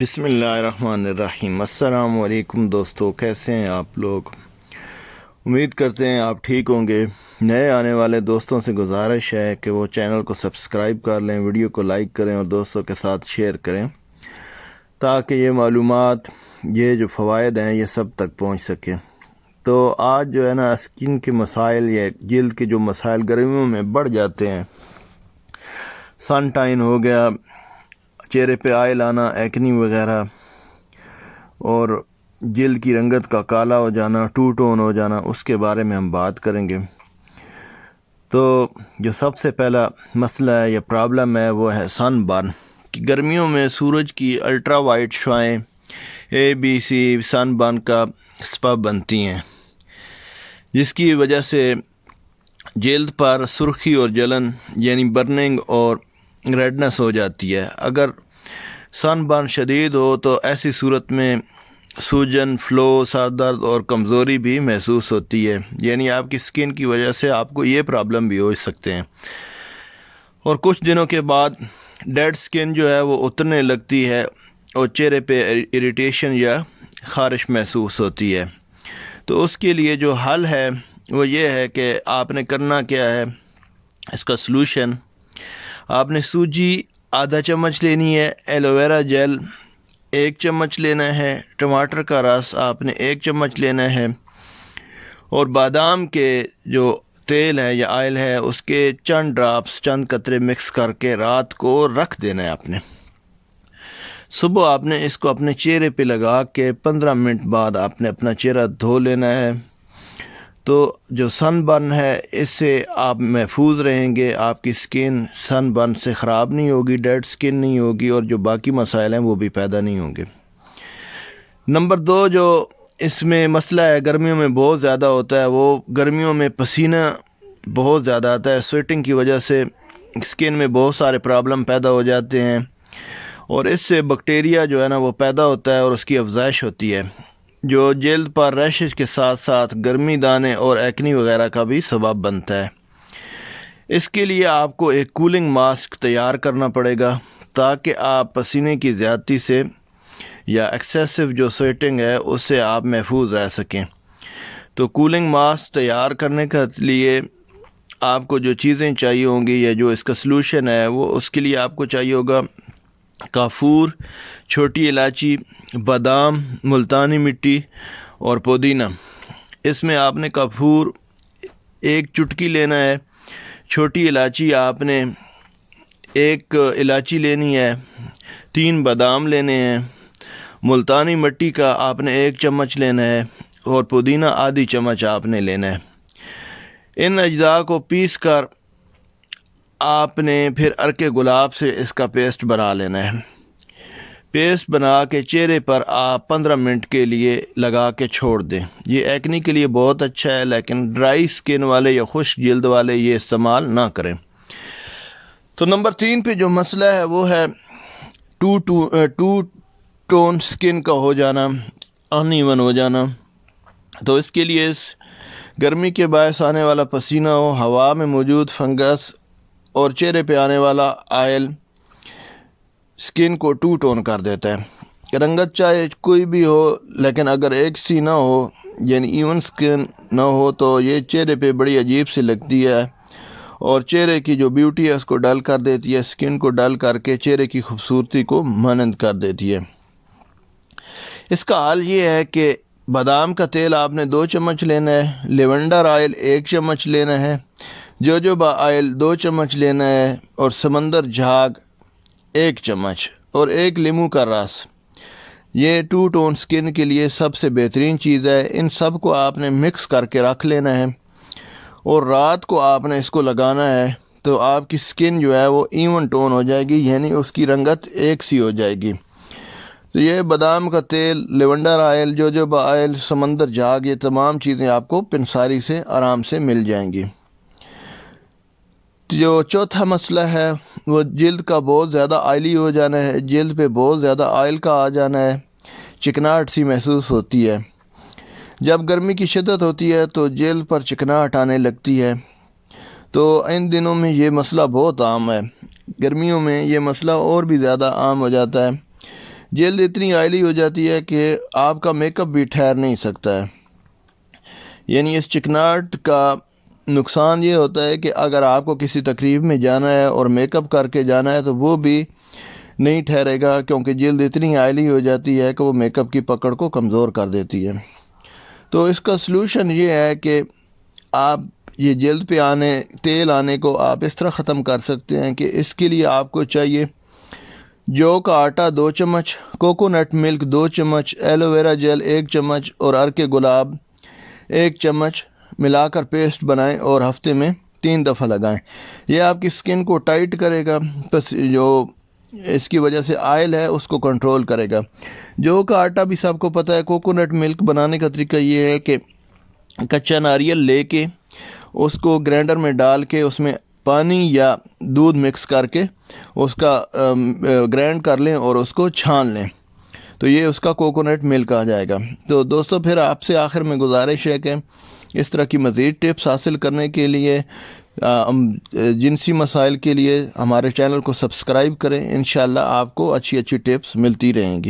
بسم اللہ الرحمن الرحیم۔ السلام علیکم دوستو، کیسے ہیں آپ لوگ؟ امید کرتے ہیں آپ ٹھیک ہوں گے۔ نئے آنے والے دوستوں سے گزارش ہے کہ وہ چینل کو سبسکرائب کر لیں، ویڈیو کو لائک کریں اور دوستوں کے ساتھ شیئر کریں تاکہ یہ معلومات، یہ جو فوائد ہیں، یہ سب تک پہنچ سکیں۔ تو آج جو ہے نا، اسکن کے مسائل یا جلد کے جو مسائل گرمیوں میں بڑھ جاتے ہیں، سن ٹائن ہو گیا، چہرے پہ آئل آنا، ایکنی وغیرہ، اور جلد کی رنگت کا کالا ہو جانا، ٹو ٹون ہو جانا، اس کے بارے میں ہم بات کریں گے۔ تو جو سب سے پہلا مسئلہ ہے یا پرابلم ہے وہ ہے سن برن، کہ گرمیوں میں سورج کی الٹرا وائٹ شعاعیں ABC سن برن کا سبب بنتی ہیں، جس کی وجہ سے جلد پر سرخی اور جلن یعنی برننگ اور ریڈنس ہو جاتی ہے۔ اگر سن برن شدید ہو تو ایسی صورت میں سوجن، فلو، سر درد اور کمزوری بھی محسوس ہوتی ہے، یعنی آپ کی سکن کی وجہ سے آپ کو یہ پرابلم بھی ہو سکتے ہیں۔ اور کچھ دنوں کے بعد ڈیڈ سکن جو ہے وہ اترنے لگتی ہے اور چہرے پہ اریٹیشن یا خارش محسوس ہوتی ہے۔ تو اس کے لیے جو حل ہے وہ یہ ہے کہ آپ نے کرنا کیا ہے، اس کا سلوشن، آپ نے سوجی آدھا چمچ لینی ہے، ایلو ویرا جیل 1 چمچ لینا ہے، ٹماٹر کا رس آپ نے 1 چمچ لینا ہے، اور بادام کے جو تیل ہے یا آئل ہے اس کے چند ڈراپس، چند قطرے مکس کر کے رات کو رکھ دینا ہے آپ نے۔ صبح آپ نے اس کو اپنے چہرے پہ لگا کے 15 منٹ بعد آپ نے اپنا چہرہ دھو لینا ہے۔ تو جو سن برن ہے اس سے آپ محفوظ رہیں گے، آپ کی سکن سن برن سے خراب نہیں ہوگی، ڈیڈ سکن نہیں ہوگی، اور جو باقی مسائل ہیں وہ بھی پیدا نہیں ہوں گے۔ نمبر 2 جو اس میں مسئلہ ہے، گرمیوں میں بہت زیادہ ہوتا ہے، وہ گرمیوں میں پسینہ بہت زیادہ آتا ہے، سویٹنگ کی وجہ سے سکن میں بہت سارے پرابلم پیدا ہو جاتے ہیں، اور اس سے بیکٹیریا جو ہے نا وہ پیدا ہوتا ہے اور اس کی افزائش ہوتی ہے، جو جلد پر ریشز کے ساتھ ساتھ گرمی دانے اور ایکنی وغیرہ کا بھی سبب بنتا ہے۔ اس کے لیے آپ کو ایک کولنگ ماسک تیار کرنا پڑے گا تاکہ آپ پسینے کی زیادتی سے یا ایکسیسو جو سویٹنگ ہے اس سے آپ محفوظ رہ سکیں۔ تو کولنگ ماسک تیار کرنے کے لیے آپ کو جو چیزیں چاہیے ہوں گی یا جو اس کا سلوشن ہے، وہ اس کے لیے آپ کو چاہیے ہوگا کافور، چھوٹی الائچی، بادام، ملتانی مٹی اور پودینہ۔ اس میں آپ نے کافور 1 چٹکی لینا ہے، چھوٹی الائچی آپ نے 1 الائچی لینی ہے، 3 بادام لینے ہیں، ملتانی مٹی کا آپ نے 1 چمچ لینا ہے، اور پودینہ آدھی چمچ آپ نے لینا ہے۔ ان اجزاء کو پیس کر آپ نے پھر عرق گلاب سے اس کا پیسٹ بنا لینا ہے۔ پیسٹ بنا کے چہرے پر آپ 15 منٹ کے لیے لگا کے چھوڑ دیں۔ یہ ایکنی کے لیے بہت اچھا ہے، لیکن ڈرائی سکن والے یا خشک جلد والے یہ استعمال نہ کریں۔ تو نمبر 3 پہ جو مسئلہ ہے وہ ہے ٹو ٹون سکن کا ہو جانا، ان ایون ہو جانا۔ تو اس کے لیے گرمی کے باعث آنے والا پسینہ ہو، ہوا میں موجود فنگس اور چہرے پہ آنے والا آئل سکن کو ٹو ٹون کر دیتا ہے۔ رنگت چاہے کوئی بھی ہو، لیکن اگر ایک سی نہ ہو یعنی ایون سکن نہ ہو تو یہ چہرے پہ بڑی عجیب سی لگتی ہے، اور چہرے کی جو بیوٹی ہے اس کو ڈل کر دیتی ہے، سکن کو ڈل کر کے چہرے کی خوبصورتی کو مانند کر دیتی ہے۔ اس کا حل یہ ہے کہ بادام کا تیل آپ نے 2 چمچ لینا ہے، لیونڈر آئل 1 چمچ لینا ہے، جوجوبا آئل 2 چمچ لینا ہے، اور سمندر جھاگ 1 چمچ، اور 1 لیموں کا رس۔ یہ ٹو ٹون سکن کے لیے سب سے بہترین چیز ہے۔ ان سب کو آپ نے مکس کر کے رکھ لینا ہے، اور رات کو آپ نے اس کو لگانا ہے، تو آپ کی سکن جو ہے وہ ایون ٹون ہو جائے گی، یعنی اس کی رنگت ایک سی ہو جائے گی۔ تو یہ بادام کا تیل، لیونڈر آئل، جوجوبا آئل، سمندر جھاگ، یہ تمام چیزیں آپ کو پنساری سے آرام سے مل جائیں گی۔ جو چوتھا مسئلہ ہے وہ جلد کا بہت زیادہ آئلی ہو جانا ہے، جلد پہ بہت زیادہ آئل کا آ جانا ہے، چکناہٹ سی محسوس ہوتی ہے۔ جب گرمی کی شدت ہوتی ہے تو جلد پر چکناہٹ آنے لگتی ہے۔ تو ان دنوں میں یہ مسئلہ بہت عام ہے، گرمیوں میں یہ مسئلہ اور بھی زیادہ عام ہو جاتا ہے۔ جلد اتنی آئلی ہو جاتی ہے کہ آپ کا میک اپ بھی ٹھہر نہیں سکتا ہے. یعنی اس چکناٹ کا نقصان یہ ہوتا ہے کہ اگر آپ کو کسی تقریب میں جانا ہے اور میک اپ کر کے جانا ہے تو وہ بھی نہیں ٹھہرے گا، کیونکہ جلد اتنی آئلی ہو جاتی ہے کہ وہ میک اپ کی پکڑ کو کمزور کر دیتی ہے. تو اس کا سلوشن یہ ہے کہ آپ یہ جلد پہ تیل آنے کو آپ اس طرح ختم کر سکتے ہیں کہ اس کے لیے آپ کو چاہیے جو کا آٹا 2 چمچ، کوکونٹ ملک 2 چمچ، ایلو ویرا جیل 1 چمچ اور ارک گلاب 1 چمچ ملا کر پیسٹ بنائیں اور ہفتے میں 3 دفعہ لگائیں. یہ آپ کی سکن کو ٹائٹ کرے گا، بس جو اس کی وجہ سے آئل ہے اس کو کنٹرول کرے گا. جو کا آٹا بھی سب کو پتہ ہے. کوکونٹ ملک بنانے کا طریقہ یہ ہے کہ کچا ناریل لے کے اس کو گرینڈر میں ڈال کے اس میں پانی یا دودھ مکس کر کے اس کا گرینڈ کر لیں اور اس کو چھان لیں، تو یہ اس کا کوکونٹ ملک آ جائے گا. تو دوستو پھر آپ سے آخر میں گزارش ہے کہ اس طرح کی مزید ٹپس حاصل کرنے کے لیے جنسی مسائل کے لیے ہمارے چینل کو سبسکرائب کریں. انشاءاللہ آپ کو اچھی ٹپس ملتی رہیں گی.